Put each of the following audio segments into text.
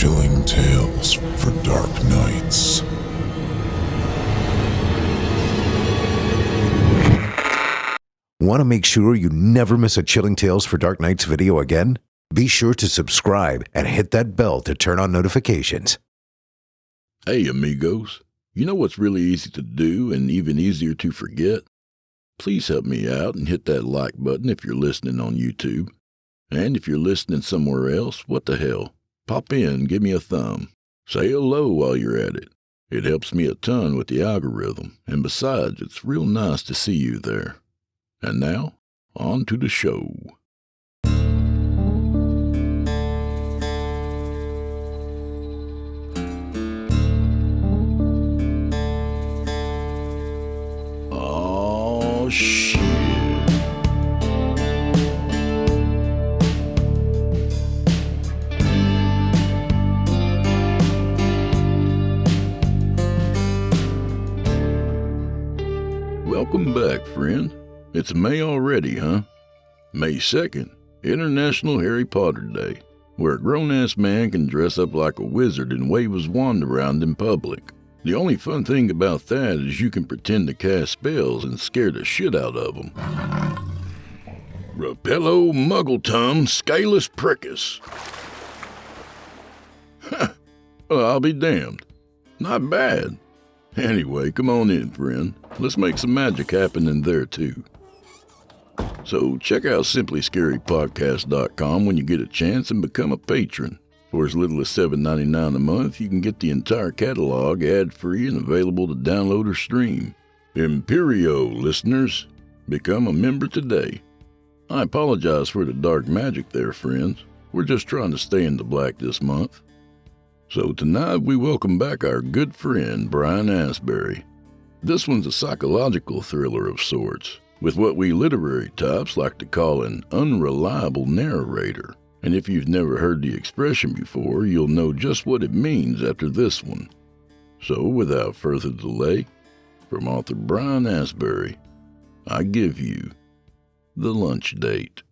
Chilling tales for dark nights. Want to make sure you never miss a Chilling Tales for Dark Nights video again? Be sure to subscribe and hit that bell to turn on notifications. Hey amigos, you know what's really easy to do and even easier to forget? Please help me out and hit that like button if you're listening on YouTube. And if you're listening somewhere else, what the hell? Pop in, give me a thumb. Say hello while you're at it. It helps me a ton with the algorithm, and besides, it's real nice to see you there. And now, on to the show. Oh, shit. Welcome back, friend. It's May already, huh? May 2nd, International Harry Potter Day, where a grown-ass man can dress up like a wizard and wave his wand around in public. The only fun thing about that is you can pretend to cast spells and scare the shit out of them. Rapello Muggletum Scalus Prickus. Well, I'll be damned. Not bad. Anyway, come on in, friend. Let's make some magic happen in there, too. So check out simplyscarypodcast.com when you get a chance and become a patron. For as little as $7.99 a month, you can get the entire catalog ad-free and available to download or stream. Imperio listeners, become a member today. I apologize for the dark magic there, friends. We're just trying to stay in the black this month. So tonight we welcome back our good friend Bryan Asbury. This one's a psychological thriller of sorts, with what we literary types like to call an unreliable narrator. And if you've never heard the expression before, you'll know just what it means after this one. So without further delay, from author Bryan Asbury, I give you The Lunch Date.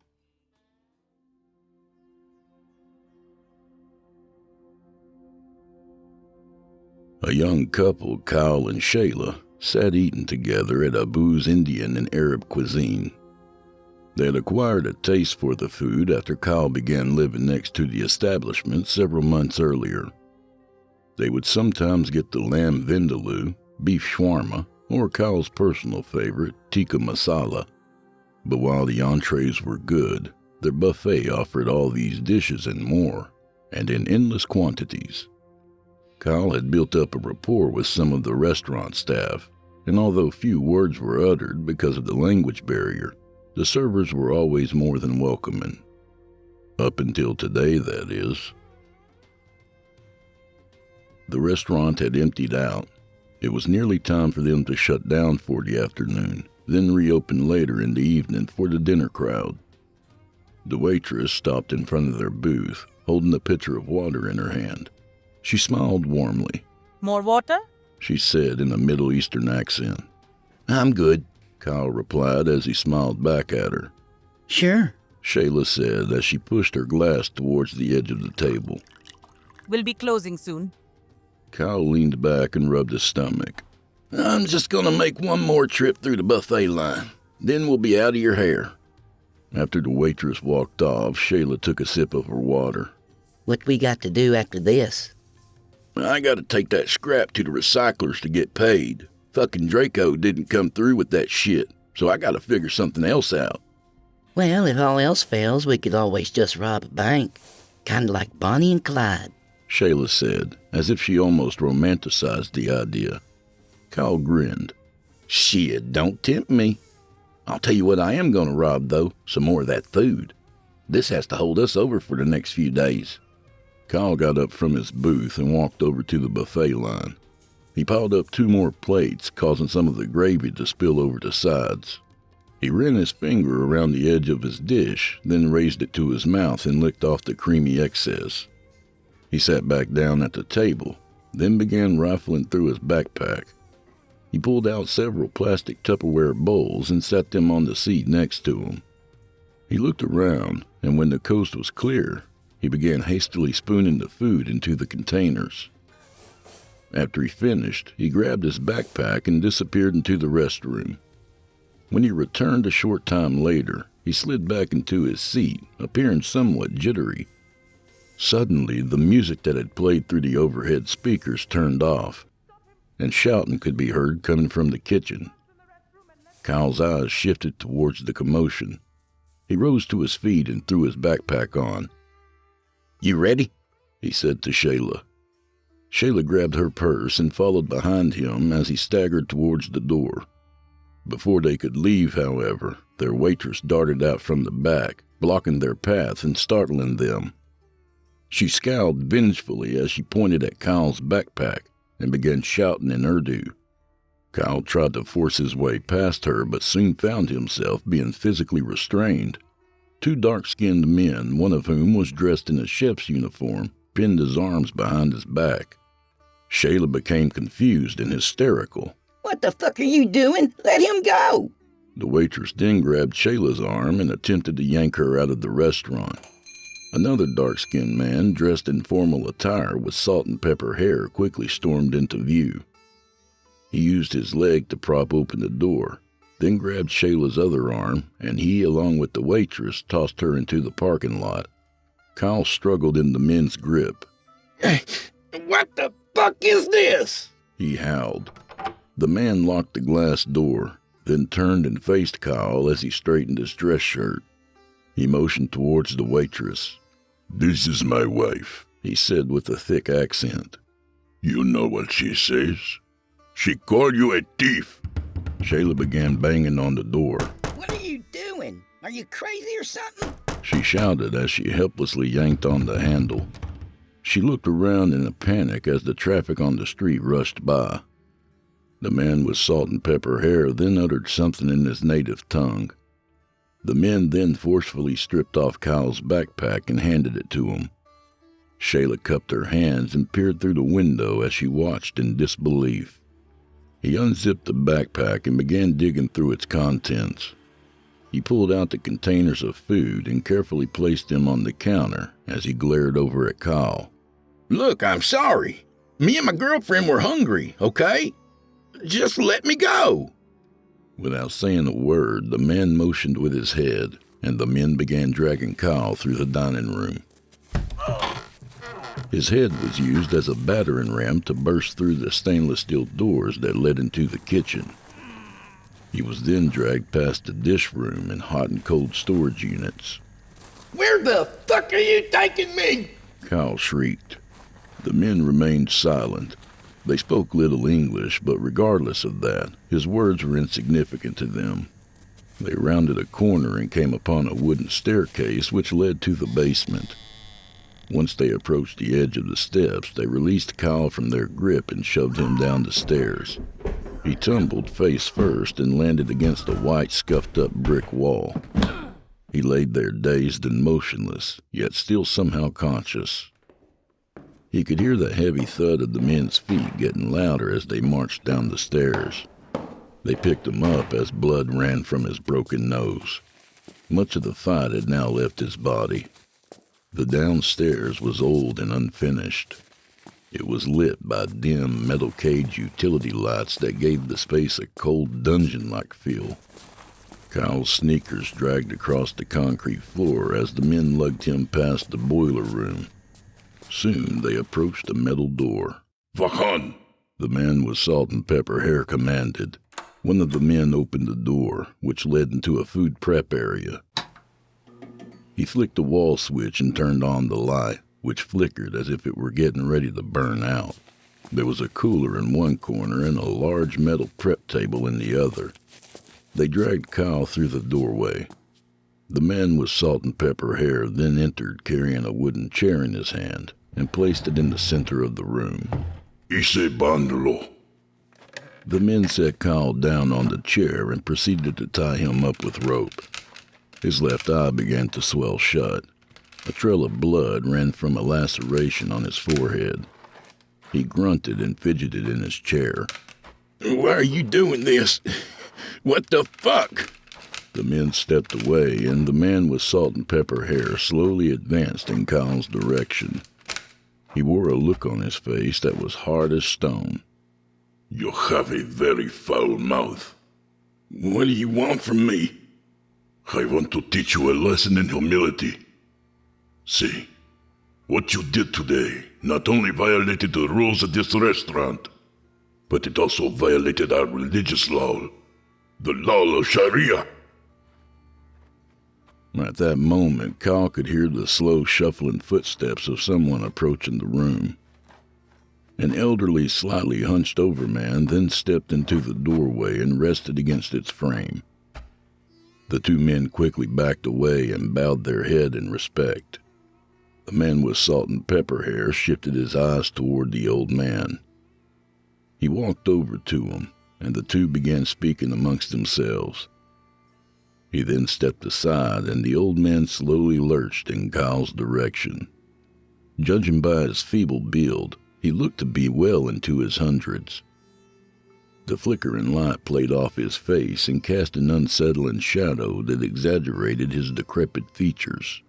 A young couple, Kyle and Shayla, sat eating together at Abu's Indian and Arab cuisine. They had acquired a taste for the food after Kyle began living next to the establishment several months earlier. They would sometimes get the lamb vindaloo, beef shawarma, or Kyle's personal favorite, tikka masala. But while the entrees were good, their buffet offered all these dishes and more, and in endless quantities. Kyle had built up a rapport with some of the restaurant staff, and although few words were uttered because of the language barrier, the servers were always more than welcoming. Up until today, that is. The restaurant had emptied out. It was nearly time for them to shut down for the afternoon, then reopen later in the evening for the dinner crowd. The waitress stopped in front of their booth, holding a pitcher of water in her hand. She smiled warmly. More water? She said in a Middle Eastern accent. I'm good, Kyle replied as he smiled back at her. Sure, Shayla said as she pushed her glass towards the edge of the table. We'll be closing soon. Kyle leaned back and rubbed his stomach. I'm just going to make one more trip through the buffet line. Then we'll be out of your hair. After the waitress walked off, Shayla took a sip of her water. what we got to do after this? I got to take that scrap to the recyclers to get paid. Fucking Draco didn't come through with that shit, so I got to figure something else out. Well, if all else fails, we could always just rob a bank. Kind of like Bonnie and Clyde, Shayla said, as if she almost romanticized the idea. Kyle grinned. Shit, don't tempt me. I'll tell you what I am going to rob, though, some more of that food. This has to hold us over for the next few days. Kyle got up from his booth and walked over to the buffet line. He piled up 2 more plates, causing some of the gravy to spill over the sides. He ran his finger around the edge of his dish, then raised it to his mouth and licked off the creamy excess. He sat back down at the table, then began rifling through his backpack. He pulled out several plastic Tupperware bowls and set them on the seat next to him. He looked around, and when the coast was clear, He began hastily spooning the food into the containers. After he finished, he grabbed his backpack and disappeared into the restroom. When he returned a short time later, he slid back into his seat, appearing somewhat jittery. Suddenly, the music that had played through the overhead speakers turned off, and shouting could be heard coming from the kitchen. Kyle's eyes shifted towards the commotion. He rose to his feet and threw his backpack on. "You ready?" he said to Shayla. Shayla grabbed her purse and followed behind him as he staggered towards the door. Before they could leave, however, their waitress darted out from the back, blocking their path and startling them. She scowled vengefully as she pointed at Kyle's backpack and began shouting in Urdu. Kyle tried to force his way past her, but soon found himself being physically restrained. Two dark-skinned men, one of whom was dressed in a chef's uniform, pinned his arms behind his back. Shayla became confused and hysterical. What the fuck are you doing? Let him go! The waitress then grabbed Shayla's arm and attempted to yank her out of the restaurant. Another dark-skinned man, dressed in formal attire with salt and pepper hair, quickly stormed into view. He used his leg to prop open the door, then grabbed Shayla's other arm, and he, along with the waitress, tossed her into the parking lot. Kyle struggled in the men's grip. What the fuck is this? He howled. The man locked the glass door, then turned and faced Kyle as he straightened his dress shirt. He motioned towards the waitress. This is my wife. He said with a thick accent. You know what she says? She called you a thief. Shayla began banging on the door. What are you doing? Are you crazy or something? She shouted as she helplessly yanked on the handle. She looked around in a panic as the traffic on the street rushed by. The man with salt and pepper hair then uttered something in his native tongue. The men then forcefully stripped off Kyle's backpack and handed it to him. Shayla cupped her hands and peered through the window as she watched in disbelief. He unzipped the backpack and began digging through its contents. He pulled out the containers of food and carefully placed them on the counter as he glared over at Kyle. Look, I'm sorry. Me and my girlfriend were hungry, okay? Just let me go. Without saying a word, the man motioned with his head, and the men began dragging Kyle through the dining room. His head was used as a battering ram to burst through the stainless steel doors that led into the kitchen. He was then dragged past the dish room and hot and cold storage units. Where the fuck are you taking me? Kyle shrieked. The men remained silent. They spoke little English, but regardless of that, his words were insignificant to them. They rounded a corner and came upon a wooden staircase which led to the basement. Once they approached the edge of the steps, they released Kyle from their grip and shoved him down the stairs. He tumbled face first and landed against a white, scuffed-up brick wall. He laid there dazed and motionless, yet still somehow conscious. He could hear the heavy thud of the men's feet getting louder as they marched down the stairs. They picked him up as blood ran from his broken nose. Much of the fight had now left his body. The downstairs was old and unfinished. It was lit by dim metal cage utility lights that gave the space a cold dungeon-like feel. Kyle's sneakers dragged across the concrete floor as the men lugged him past the boiler room. Soon they approached a metal door. Vahan! The man with salt and pepper hair commanded. One of the men opened the door, which led into a food prep area. He flicked a wall switch and turned on the light, which flickered as if it were getting ready to burn out. There was a cooler in one corner and a large metal prep table in the other. They dragged Kyle through the doorway. The man with salt and pepper hair then entered carrying a wooden chair in his hand and placed it in the center of the room. Ise bandolo. The men set Kyle down on the chair and proceeded to tie him up with rope. His left eye began to swell shut. A trail of blood ran from a laceration on his forehead. He grunted and fidgeted in his chair. Why are you doing this? What the fuck? The men stepped away, and the man with salt and pepper hair slowly advanced in Kyle's direction. He wore a look on his face that was hard as stone. You have a very foul mouth. What do you want from me? I want to teach you a lesson in humility. See, what you did today not only violated the rules of this restaurant, but it also violated our religious law, the law of Sharia. At that moment, Kyle could hear the slow shuffling footsteps of someone approaching the room. An elderly, slightly hunched-over man then stepped into the doorway and rested against its frame. The two men quickly backed away and bowed their head in respect. The man with salt and pepper hair shifted his eyes toward the old man. He walked over to him, and the two began speaking amongst themselves. He then stepped aside, and the old man slowly lurched in Kyle's direction. Judging by his feeble build, he looked to be well into his hundreds. The flickering light played off his face and cast an unsettling shadow that exaggerated his decrepit features.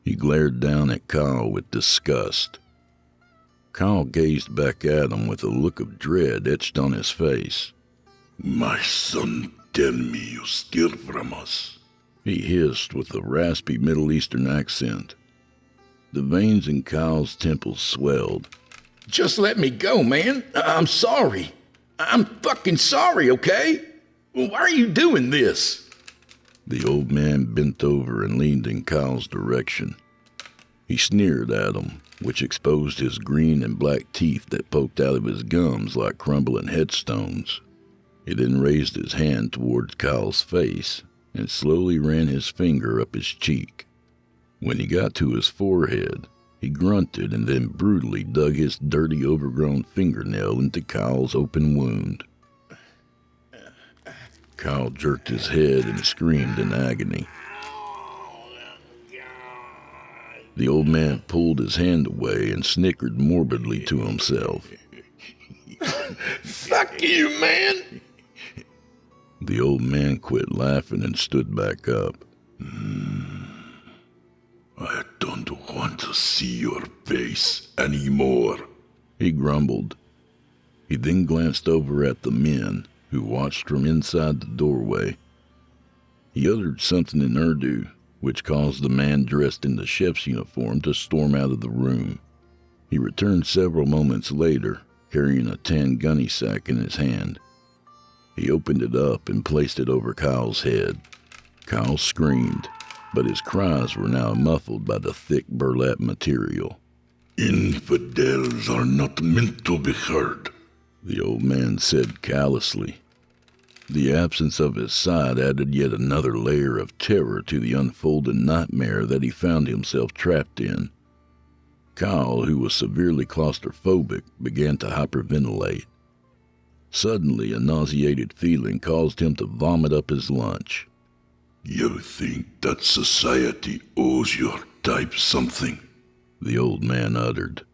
He glared down at Kyle with disgust. Kyle gazed back at him with a look of dread etched on his face. My son, tell me you steal from us. He hissed with a raspy Middle Eastern accent. The veins in Kyle's temples swelled. Just let me go, man. I'm sorry. I'm fucking sorry, okay? Why are you doing this? The old man bent over and leaned in Kyle's direction. He sneered at him, which exposed his green and black teeth that poked out of his gums like crumbling headstones. He then raised his hand towards Kyle's face and slowly ran his finger up his cheek. When he got to his forehead, he grunted and then brutally dug his dirty, overgrown fingernail into Kyle's open wound. Kyle jerked his head and screamed in agony. The old man pulled his hand away and snickered morbidly to himself. Fuck you, man! The old man quit laughing and stood back up. I don't want to see your face anymore, he grumbled. He then glanced over at the men, who watched from inside the doorway. He uttered something in Urdu, which caused the man dressed in the chef's uniform to storm out of the room. He returned several moments later, carrying a tan gunny sack in his hand. He opened it up and placed it over Kyle's head. Kyle screamed, but his cries were now muffled by the thick burlap material. Infidels are not meant to be heard, the old man said callously. The absence of his side added yet another layer of terror to the unfolding nightmare that he found himself trapped in. Kyle, who was severely claustrophobic, began to hyperventilate. Suddenly, a nauseated feeling caused him to vomit up his lunch. You think that society owes your type something? The old man uttered.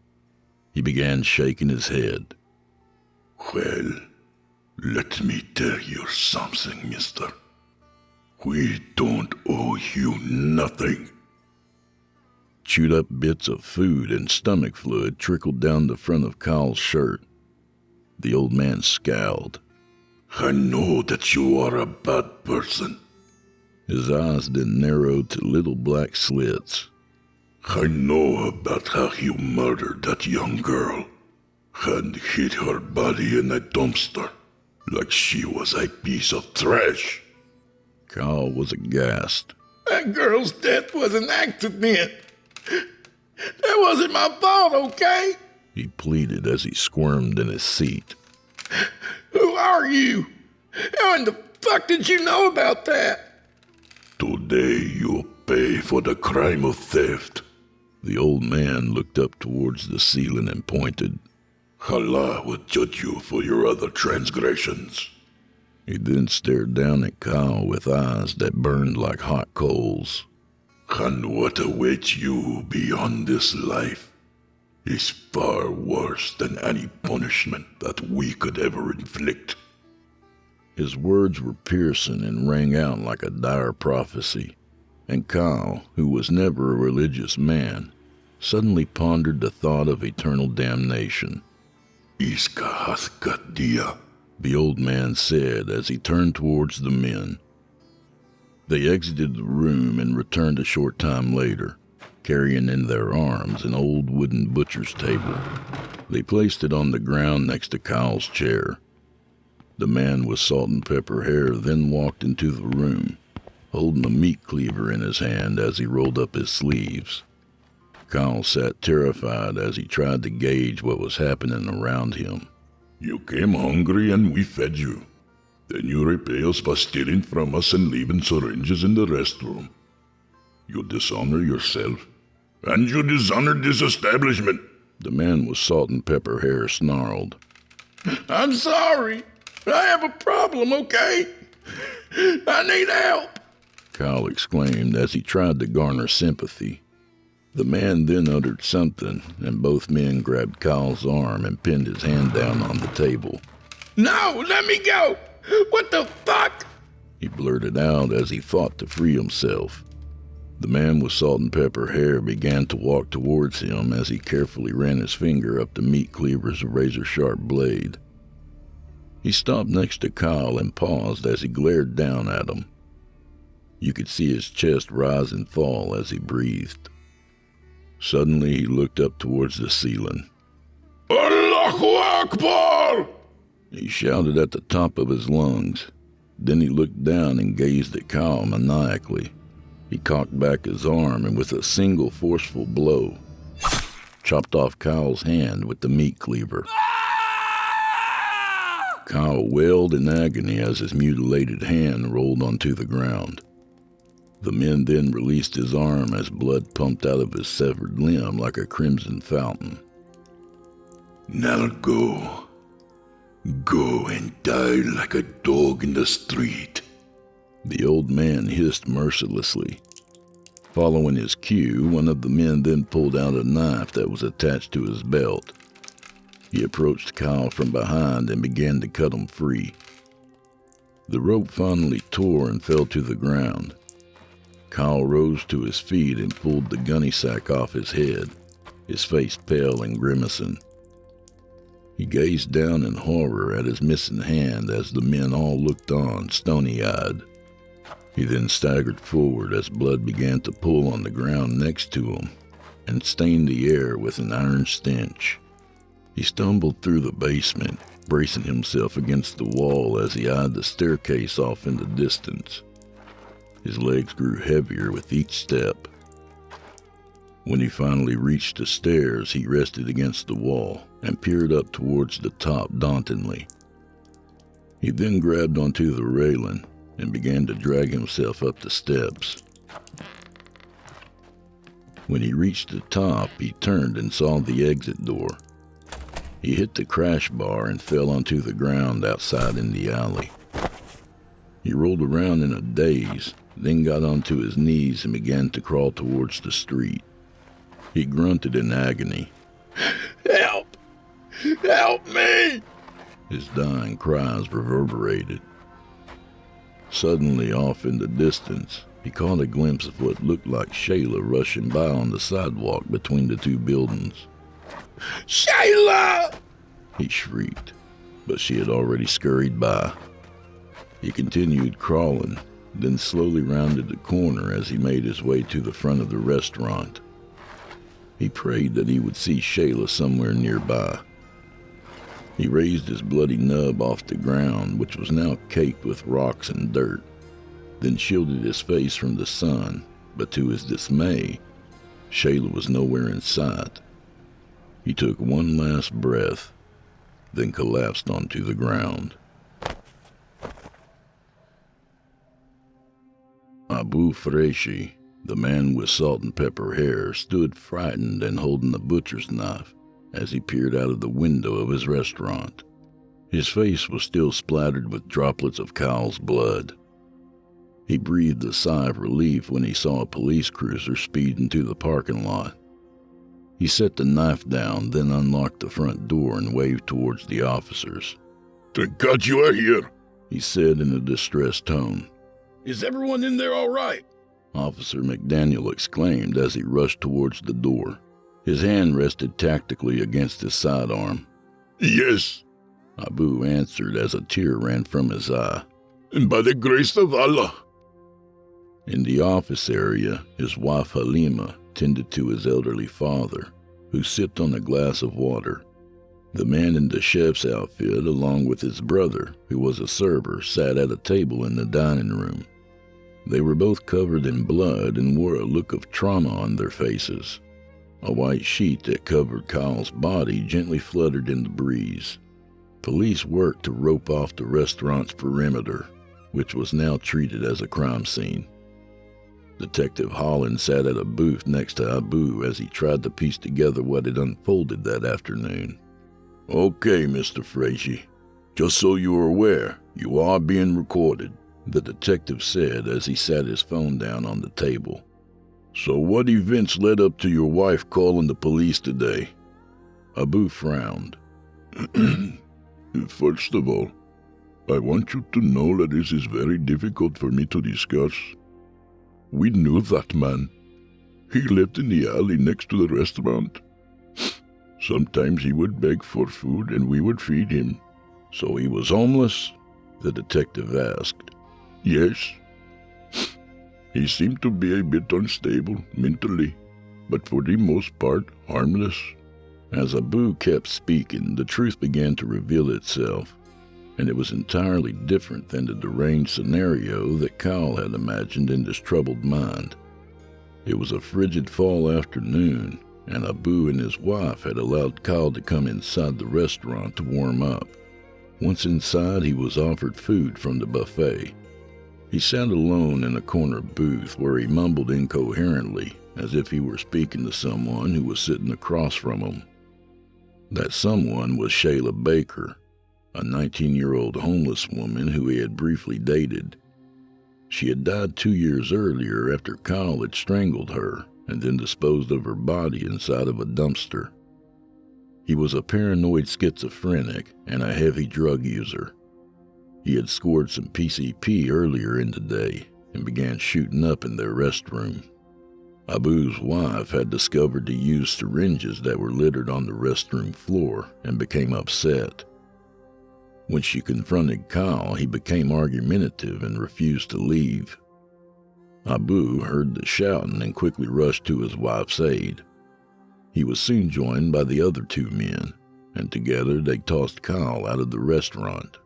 He began shaking his head. Well, let me tell you something, mister. We don't owe you nothing. Chewed up bits of food and stomach fluid trickled down the front of Kyle's shirt. The old man scowled. I know that you are a bad person. His eyes then narrowed to little black slits. I know about how you murdered that young girl and hid her body in a dumpster like she was a piece of trash. Kyle was aghast. That girl's death was an accident. That wasn't my fault, okay? He pleaded as he squirmed in his seat. Who are you? How in the fuck did you know about that? Today you'll pay for the crime of theft. The old man looked up towards the ceiling and pointed. Allah will judge you for your other transgressions. He then stared down at Kyle with eyes that burned like hot coals. And what awaits you beyond this life is far worse than any punishment that we could ever inflict. His words were piercing and rang out like a dire prophecy, and Kyle, who was never a religious man, suddenly pondered the thought of eternal damnation. Iska haskatia, the old man said as he turned towards the men. They exited the room and returned a short time later, carrying in their arms an old wooden butcher's table. They placed it on the ground next to Kyle's chair. The man with salt and pepper hair then walked into the room, holding a meat cleaver in his hand as he rolled up his sleeves. Kyle sat terrified as he tried to gauge what was happening around him. You came hungry and we fed you. Then you repay us by stealing from us and leaving syringes in the restroom. You dishonor yourself, and you dishonored this establishment. The man with salt and pepper hair snarled. I'm sorry. I have a problem, okay? I need help. Kyle exclaimed as he tried to garner sympathy. The man then uttered something, and both men grabbed Kyle's arm and pinned his hand down on the table. No, let me go. What the fuck? He blurted out as he fought to free himself. The man with salt and pepper hair began to walk towards him as he carefully ran his finger up the meat cleaver's razor-sharp blade. He stopped next to Kyle and paused as he glared down at him. You could see his chest rise and fall as he breathed. Suddenly he looked up towards the ceiling. Allahu Akbar! He shouted at the top of his lungs. Then he looked down and gazed at Kyle maniacally. He cocked back his arm and with a single forceful blow, chopped off Kyle's hand with the meat cleaver. Kyle wailed in agony as his mutilated hand rolled onto the ground. The men then released his arm as blood pumped out of his severed limb like a crimson fountain. Now go. Go and die like a dog in the street. The old man hissed mercilessly. Following his cue, one of the men then pulled out a knife that was attached to his belt. He approached Kyle from behind and began to cut him free. The rope finally tore and fell to the ground. Kyle rose to his feet and pulled the gunny sack off his head, his face pale and grimacing. He gazed down in horror at his missing hand as the men all looked on, stony-eyed. He then staggered forward as blood began to pool on the ground next to him and stained the air with an iron stench. He stumbled through the basement, bracing himself against the wall as he eyed the staircase off in the distance. His legs grew heavier with each step. When he finally reached the stairs, he rested against the wall and peered up towards the top dauntingly. He then grabbed onto the railing and began to drag himself up the steps. When he reached the top, he turned and saw the exit door. He hit the crash bar and fell onto the ground outside in the alley. He rolled around in a daze, then got onto his knees and began to crawl towards the street. He grunted in agony. Help! Help me! His dying cries reverberated. Suddenly, off in the distance, he caught a glimpse of what looked like Shayla rushing by on the sidewalk between the two buildings. Shayla! He shrieked, but she had already scurried by. He continued crawling, then slowly rounded the corner as he made his way to the front of the restaurant. He prayed that he would see Shayla somewhere nearby. He raised his bloody nub off the ground, which was now caked with rocks and dirt, then shielded his face from the sun, but to his dismay, Shayla was nowhere in sight. He took one last breath, then collapsed onto the ground. Abu Freshi, the man with salt and pepper hair, stood frightened and holding a butcher's knife as he peered out of the window of his restaurant. His face was still splattered with droplets of Kyle's blood. He breathed a sigh of relief when he saw a police cruiser speed into the parking lot. He set the knife down, then unlocked the front door and waved towards the officers. Thank God you are here. he said in a distressed tone. Is everyone in there all right? Officer McDaniel exclaimed as he rushed towards the door. His hand rested tactically against his sidearm. Yes, Abu answered as a tear ran from his eye. and by the grace of Allah. In the office area, his wife Halima tended to his elderly father, who sipped on a glass of water. The man in the chef's outfit, along with his brother, who was a server, sat at a table in the dining room. They were both covered in blood and wore a look of trauma on their faces. A white sheet that covered Kyle's body gently fluttered in the breeze. Police worked to rope off the restaurant's perimeter, which was now treated as a crime scene. Detective Holland sat at a booth next to Abu as he tried to piece together what had unfolded that afternoon. Okay, Mr. Frazee. Just so you're aware, you are being recorded, the detective said as he sat his phone down on the table. So what events led up to your wife calling the police today? Abu frowned. First of all, I want you to know that this is very difficult for me to discuss. We knew that man. He lived in the alley next to the restaurant. Sometimes he would beg for food and we would feed him. So he was homeless? The detective asked. Yes. He seemed to be a bit unstable mentally, but for the most part harmless. As Abu kept speaking, the truth began to reveal itself, and it was entirely different than the deranged scenario that Kyle had imagined in his troubled mind. It was a frigid fall afternoon, and Abu and his wife had allowed Kyle to come inside the restaurant to warm up. Once inside, he was offered food from the buffet. He sat alone in a corner booth where he mumbled incoherently, as if he were speaking to someone who was sitting across from him. That someone was Shayla Baker, a 19-year-old homeless woman who he had briefly dated. She had died 2 years earlier after Kyle had strangled her and then disposed of her body inside of a dumpster. He was a paranoid schizophrenic and a heavy drug user. He had scored some PCP earlier in the day and began shooting up in their restroom. Abu's wife had discovered the used syringes that were littered on the restroom floor and became upset. When she confronted Kyle, he became argumentative and refused to leave. Abu heard the shouting and quickly rushed to his wife's aid. He was soon joined by the other two men, and together they tossed Kyle out of the restaurant.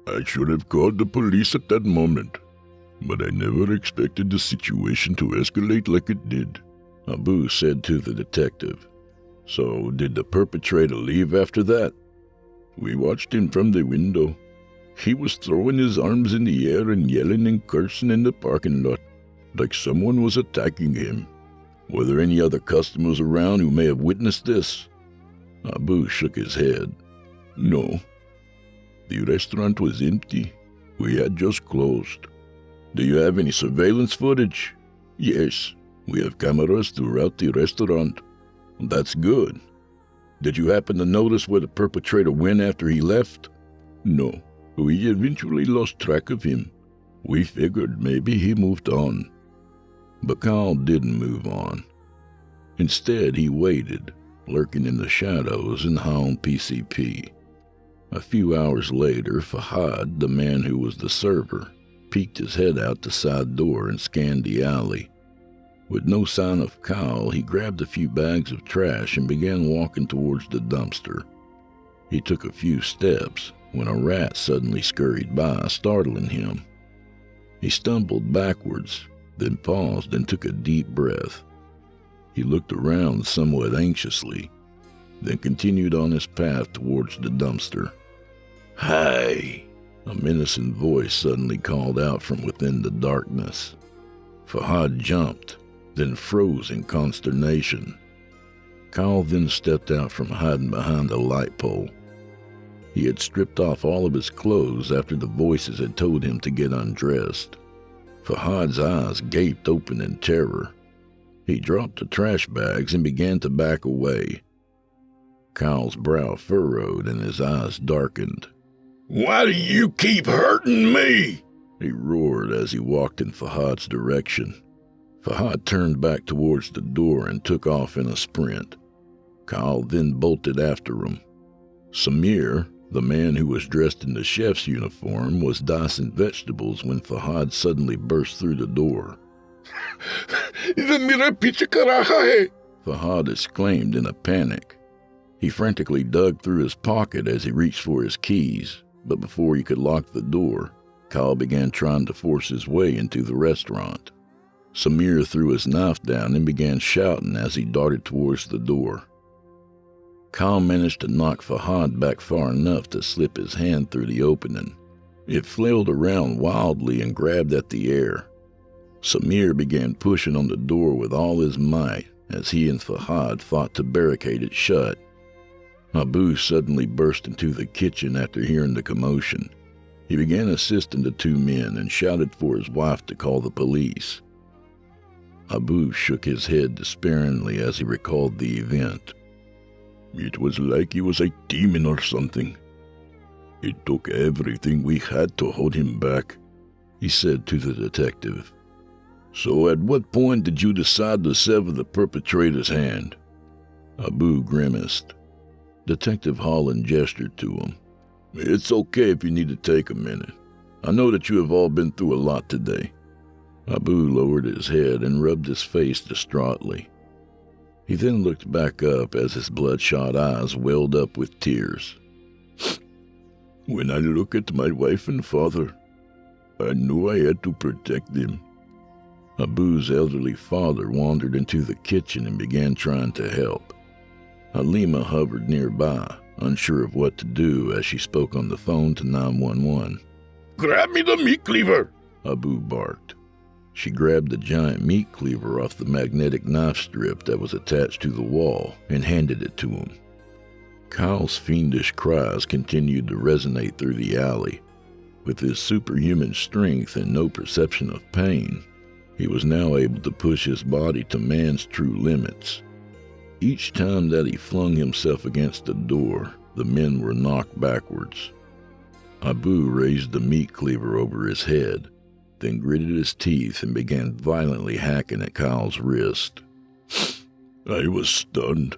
I should have called the police at that moment, but I never expected the situation to escalate like it did, Abu said to the detective. So did the perpetrator leave after that? We watched him from the window. He was throwing his arms in the air and yelling and cursing in the parking lot, like someone was attacking him. Were there any other customers around who may have witnessed this? Abu shook his head. No. The restaurant was empty. We had just closed. Do you have any surveillance footage? Yes, we have cameras throughout the restaurant. That's good. Did you happen to notice where the perpetrator went after he left? No, we eventually lost track of him. We figured maybe he moved on. But Kyle didn't move on. Instead, he waited, lurking in the shadows and high on PCP. A few hours later, Fahad, the man who was the server, peeked his head out the side door and scanned the alley. With no sign of Kyle, he grabbed a few bags of trash and began walking towards the dumpster. He took a few steps when a rat suddenly scurried by, startling him. He stumbled backwards, then paused and took a deep breath. He looked around somewhat anxiously, then continued on his path towards the dumpster. "Hey!" A menacing voice suddenly called out from within the darkness. Fahad jumped, then froze in consternation. Kyle then stepped out from hiding behind a light pole. He had stripped off all of his clothes after the voices had told him to get undressed. Fahad's eyes gaped open in terror. He dropped the trash bags and began to back away. Kyle's brow furrowed and his eyes darkened. Why do you keep hurting me? He roared as he walked in Fahad's direction. Fahad turned back towards the door and took off in a sprint. Kyle then bolted after him. Samir, the man who was dressed in the chef's uniform, was dicing vegetables when Fahad suddenly burst through the door. Fahad exclaimed in a panic. He frantically dug through his pocket as he reached for his keys, but before he could lock the door, Kyle began trying to force his way into the restaurant. Samir threw his knife down and began shouting as he darted towards the door. Kyle managed to knock Fahad back far enough to slip his hand through the opening. It flailed around wildly and grabbed at the air. Samir began pushing on the door with all his might as he and Fahad fought to barricade it shut. Abu suddenly burst into the kitchen after hearing the commotion. He began assisting the two men and shouted for his wife to call the police. Abu shook his head despairingly as he recalled the event. It was like he was a demon or something. It took everything we had to hold him back, he said to the detective. So at what point did you decide to sever the perpetrator's hand? Abu grimaced. Detective Holland gestured to him. It's okay if you need to take a minute. I know that you have all been through a lot today. Abu lowered his head and rubbed his face distraughtly. He then looked back up as his bloodshot eyes welled up with tears. When I look at my wife and father, I knew I had to protect them. Abu's elderly father wandered into the kitchen and began trying to help. Halima hovered nearby, unsure of what to do as she spoke on the phone to 911. Grab me the meat cleaver, Abu barked. She grabbed the giant meat cleaver off the magnetic knife strip that was attached to the wall and handed it to him. Kyle's fiendish cries continued to resonate through the alley. With his superhuman strength and no perception of pain, he was now able to push his body to man's true limits. Each time that he flung himself against the door, the men were knocked backwards. Abu raised the meat cleaver over his head, then gritted his teeth and began violently hacking at Kyle's wrist. I was stunned.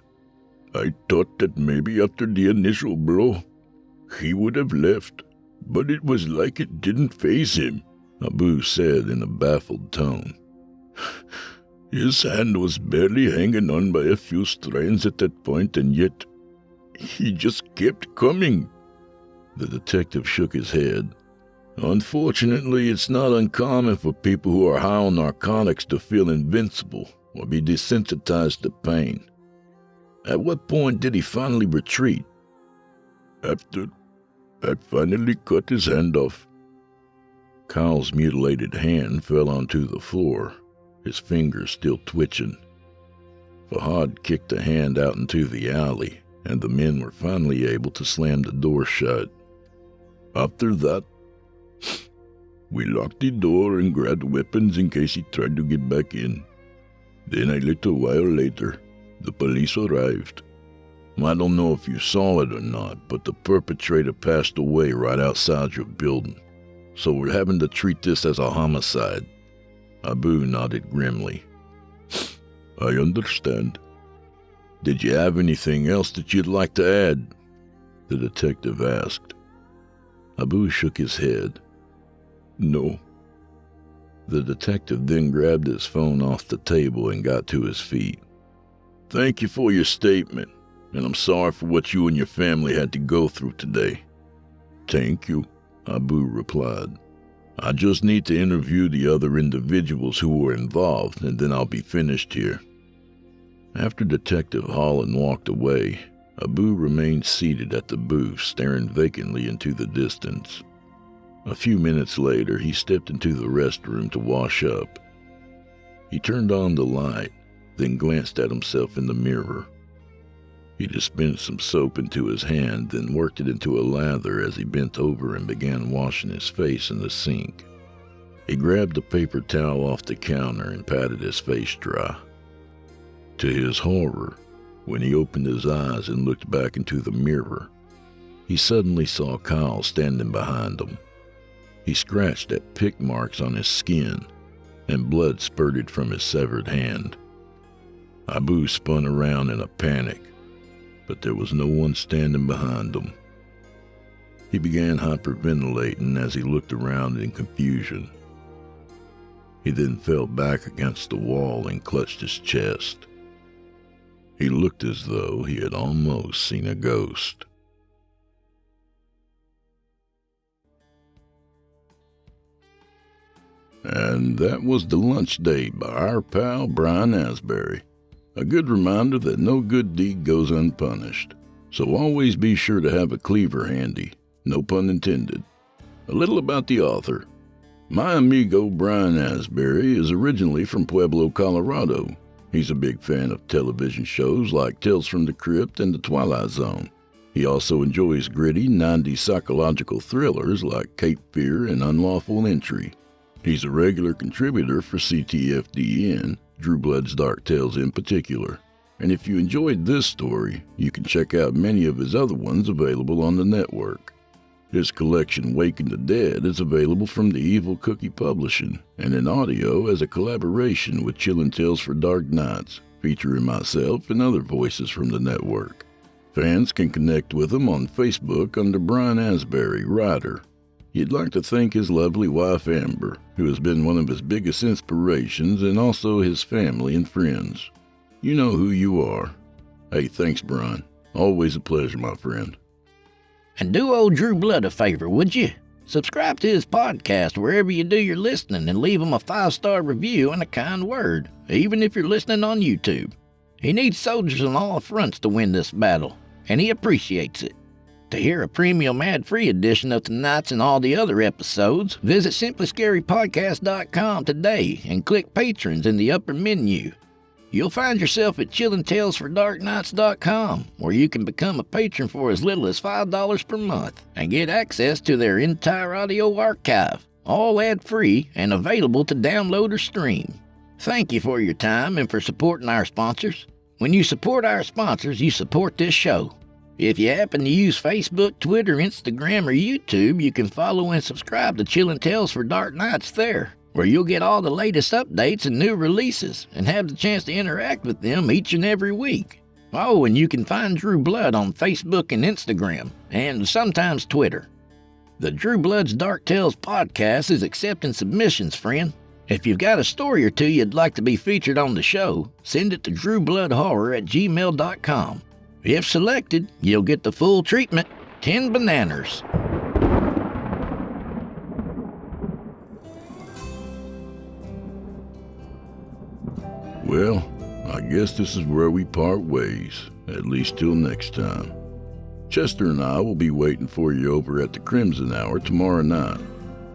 I thought that maybe after the initial blow, he would have left, but it was like it didn't faze him, Abu said in a baffled tone. His hand was barely hanging on by a few strands at that point, and yet he just kept coming. The detective shook his head. Unfortunately, it's not uncommon for people who are high on narcotics to feel invincible or be desensitized to pain. At what point did he finally retreat? After I finally cut his hand off. Kyle's mutilated hand fell onto the floor, his fingers still twitching. Fahad kicked the hand out into the alley, and the men were finally able to slam the door shut. After that, we locked the door and grabbed weapons in case he tried to get back in. Then a little while later, the police arrived. I don't know if you saw it or not, but the perpetrator passed away right outside your building. So we're having to treat this as a homicide. Abu nodded grimly. I understand. Did you have anything else that you'd like to add? The detective asked. Abu shook his head. No. The detective then grabbed his phone off the table and got to his feet. Thank you for your statement, and I'm sorry for what you and your family had to go through today. Thank you, Abu replied. I just need to interview the other individuals who were involved, and then I'll be finished here. After Detective Holland walked away, Abu remained seated at the booth, staring vacantly into the distance. A few minutes later, he stepped into the restroom to wash up. He turned on the light, then glanced at himself in the mirror. He dispensed some soap into his hand, then worked it into a lather as he bent over and began washing his face in the sink. He grabbed a paper towel off the counter and patted his face dry. To his horror, when he opened his eyes and looked back into the mirror, he suddenly saw Kyle standing behind him. He scratched at pick marks on his skin, and blood spurted from his severed hand. Abu spun around in a panic, but there was no one standing behind him. He began hyperventilating as he looked around in confusion. He then fell back against the wall and clutched his chest. He looked as though he had almost seen a ghost. And that was The Lunch Date by our pal Bryan Asbury. A good reminder that no good deed goes unpunished. So always be sure to have a cleaver handy. No pun intended. A little about the author. My amigo Bryan Asbury is originally from Pueblo, Colorado. He's a big fan of television shows like Tales from the Crypt and The Twilight Zone. He also enjoys gritty 90s psychological thrillers like Cape Fear and Unlawful Entry. He's a regular contributor for CTFDN, Drew Blood's Dark Tales in particular. And if you enjoyed this story, you can check out many of his other ones available on the network. His collection Waking the Dead is available from the Evil Cookie Publishing and in audio as a collaboration with Chillin' Tales for Dark Nights, featuring myself and other voices from the network. Fans can connect with him on Facebook under Bryan Asbury, writer. He'd like to thank his lovely wife Amber, who has been one of his biggest inspirations, and also his family and friends. You know who you are. Hey, thanks, Bryan. Always a pleasure, my friend. And do old Drew Blood a favor, would you? Subscribe to his podcast wherever you do your listening and leave him a 5-star review and a kind word, even if you're listening on YouTube. He needs soldiers on all fronts to win this battle, and he appreciates it. To hear a premium ad-free edition of tonight's and all the other episodes, visit simplyscarypodcast.com today and click Patrons in the upper menu. You'll find yourself at chillintalesfordarknights.com, where you can become a patron for as little as $5 per month and get access to their entire audio archive, all ad-free and available to download or stream. Thank you for your time and for supporting our sponsors. When you support our sponsors, you support this show. If you happen to use Facebook, Twitter, Instagram, or YouTube, you can follow and subscribe to Chillin' Tales for Dark Nights there, where you'll get all the latest updates and new releases and have the chance to interact with them each and every week. Oh, and you can find Drew Blood on Facebook and Instagram, and sometimes Twitter. The Drew Blood's Dark Tales podcast is accepting submissions, friend. If you've got a story or two you'd like to be featured on the show, send it to drewbloodhorror@gmail.com. If selected, you'll get the full treatment, 10 bananas. Well, I guess this is where we part ways, at least till next time. Chester and I will be waiting for you over at the Crimson Hour tomorrow night.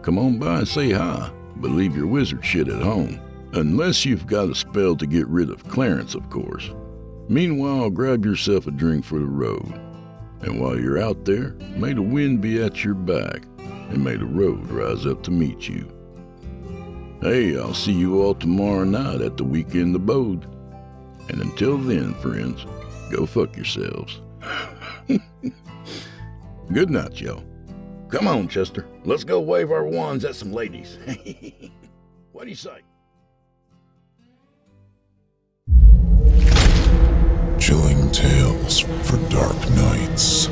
Come on by and say hi, but leave your wizard shit at home. Unless you've got a spell to get rid of Clarence, of course. Meanwhile, grab yourself a drink for the road. And while you're out there, may the wind be at your back, and may the road rise up to meet you. Hey, I'll see you all tomorrow night at the Weekend Abode. And until then, friends, go fuck yourselves. Good night, y'all. Come on, Chester. Let's go wave our wands at some ladies. What do you say? Chilling Tales for Dark Nights.